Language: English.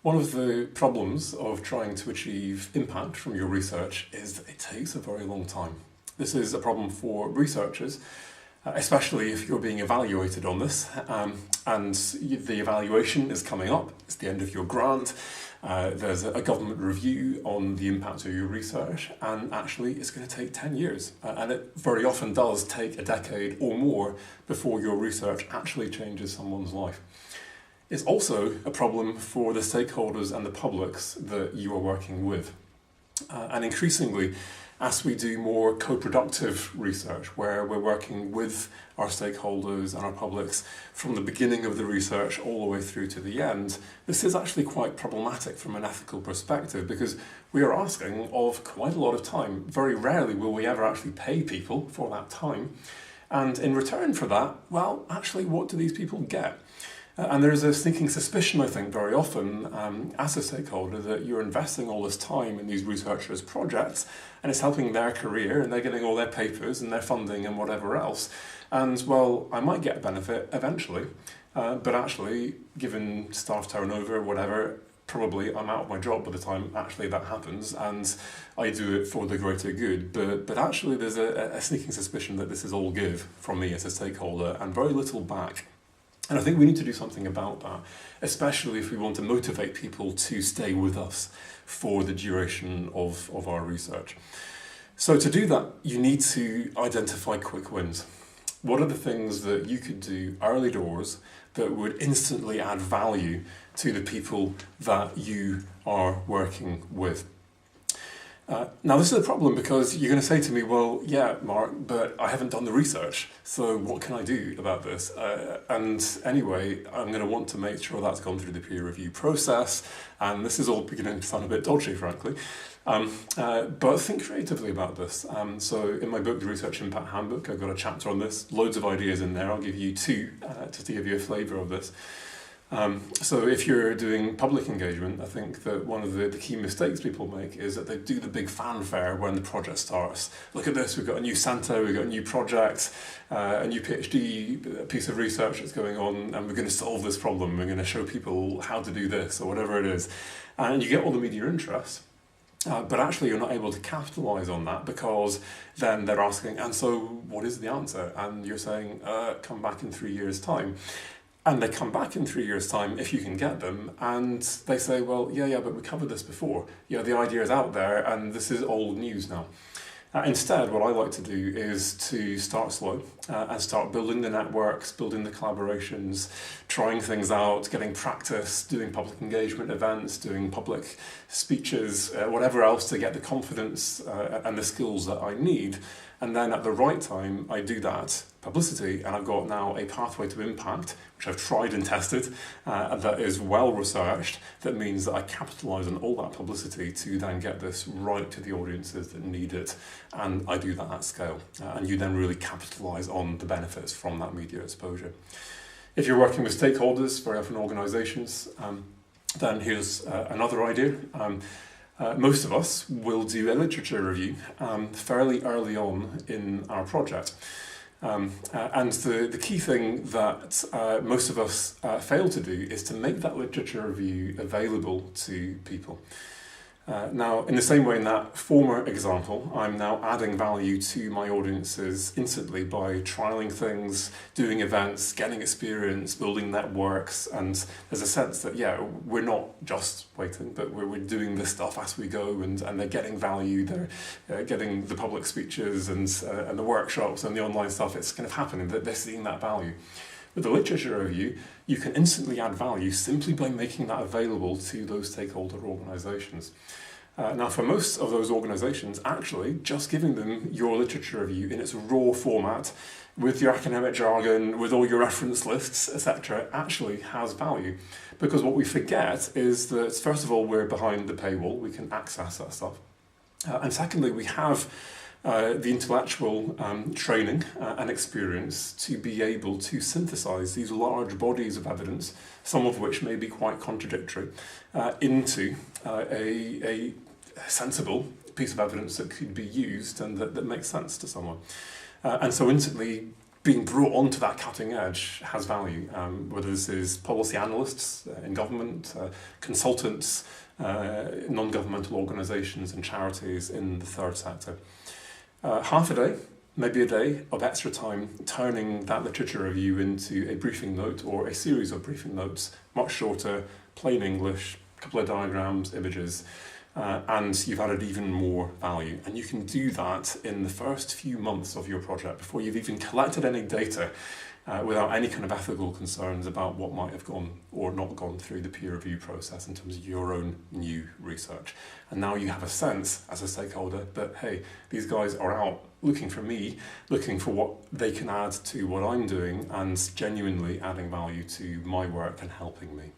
One of the problems of trying to achieve impact from your research is that it takes a very long time. This is a problem for researchers, especially if you're being evaluated on this, and the evaluation is coming up, it's the end of your grant, there's a government review on the impact of your research, and actually it's going to take 10 years. And it very often does take a decade or more before your research actually changes someone's life. It's also a problem for the stakeholders and the publics that you are working with. And increasingly, as we do more co-productive research, where we're working with our stakeholders and our publics from the beginning of the research all the way through to the end, this is actually quite problematic from an ethical perspective, because we are asking of quite a lot of time. Very rarely will we ever actually pay people for that time. And in return for that, well, actually, what do these people get? And there's a sneaking suspicion, I think, very often as a stakeholder that you're investing all this time in these researchers' projects and it's helping their career and they're getting all their papers and their funding and whatever else. And, well, I might get a benefit eventually, but actually, given staff turnover or whatever, probably I'm out of my job by the time actually that happens, and I do it for the greater good. But actually there's a sneaking suspicion that this is all give from me as a stakeholder and very little back. And I think we need to do something about that, especially if we want to motivate people to stay with us for the duration of our research. So to do that, you need to identify quick wins. What are the things that you could do early doors that would instantly add value to the people that you are working with? Now this is a problem because you're going to say to me, well, yeah, Mark, but I haven't done the research, so what can I do about this? And anyway, I'm going to want to make sure that's gone through the peer review process, and this is all beginning to sound a bit dodgy, frankly. But think creatively about this. So in my book, The Research Impact Handbook, I've got a chapter on this, loads of ideas in there. I'll give you two, just to give you a flavour of this. So if you're doing public engagement, I think that one of the key mistakes people make is that they do the big fanfare when the project starts. Look at this, we've got a new centre, we've got a new project, a new PhD piece of research that's going on, and we're going to solve this problem, we're going to show people how to do this, or whatever it is. And you get all the media interest. But actually you're not able to capitalise on that, because then they're asking, and so what is the answer? And you're saying, come back in 3 years' time. And they come back in 3 years' time, if you can get them, and they say, well, yeah, but we covered this before. The idea is out there, and this is old news now. Instead, what I like to do is to start slow and start building the networks, building the collaborations, trying things out, getting practice, doing public engagement events, doing public speeches, whatever else to get the confidence and the skills that I need. And then at the right time, I do that publicity, and I've got now a pathway to impact, which I've tried and tested, that is well researched, that means that I capitalise on all that publicity to then get this right to the audiences that need it, and I do that at scale. And you then really capitalise on the benefits from that media exposure. If you're working with stakeholders, very often organisations, then here's another idea. Most of us will do a literature review fairly early on in our project. And the key thing that most of us fail to do is to make that literature review available to people. Now, in the same way in that former example, I'm now adding value to my audiences instantly by trialling things, doing events, getting experience, building networks, and there's a sense that, yeah, we're not just waiting, but we're doing this stuff as we go, and they're getting value, they're getting the public speeches and the workshops and the online stuff. It's kind of happening, that they're seeing that value. With the literature review, you can instantly add value simply by making that available to those stakeholder organisations. Now, for most of those organisations, actually, just giving them your literature review in its raw format, with your academic jargon, with all your reference lists, etc., actually has value. Because what we forget is that, first of all, we're behind the paywall, we can access that stuff. And secondly, we have the intellectual training and experience to be able to synthesize these large bodies of evidence, some of which may be quite contradictory, into a sensible piece of evidence that could be used and that makes sense to someone. And so instantly being brought onto that cutting edge has value, whether this is policy analysts in government, consultants, non-governmental organisations and charities in the third sector. Half a day, maybe a day of extra time turning that literature review into a briefing note or a series of briefing notes, much shorter, plain English, a couple of diagrams, images, and you've added even more value. And you can do that in the first few months of your project before you've even collected any data, without any kind of ethical concerns about what might have gone or not gone through the peer review process in terms of your own new research. And now you have a sense as a stakeholder that, hey, these guys are out looking for me, looking for what they can add to what I'm doing and genuinely adding value to my work and helping me.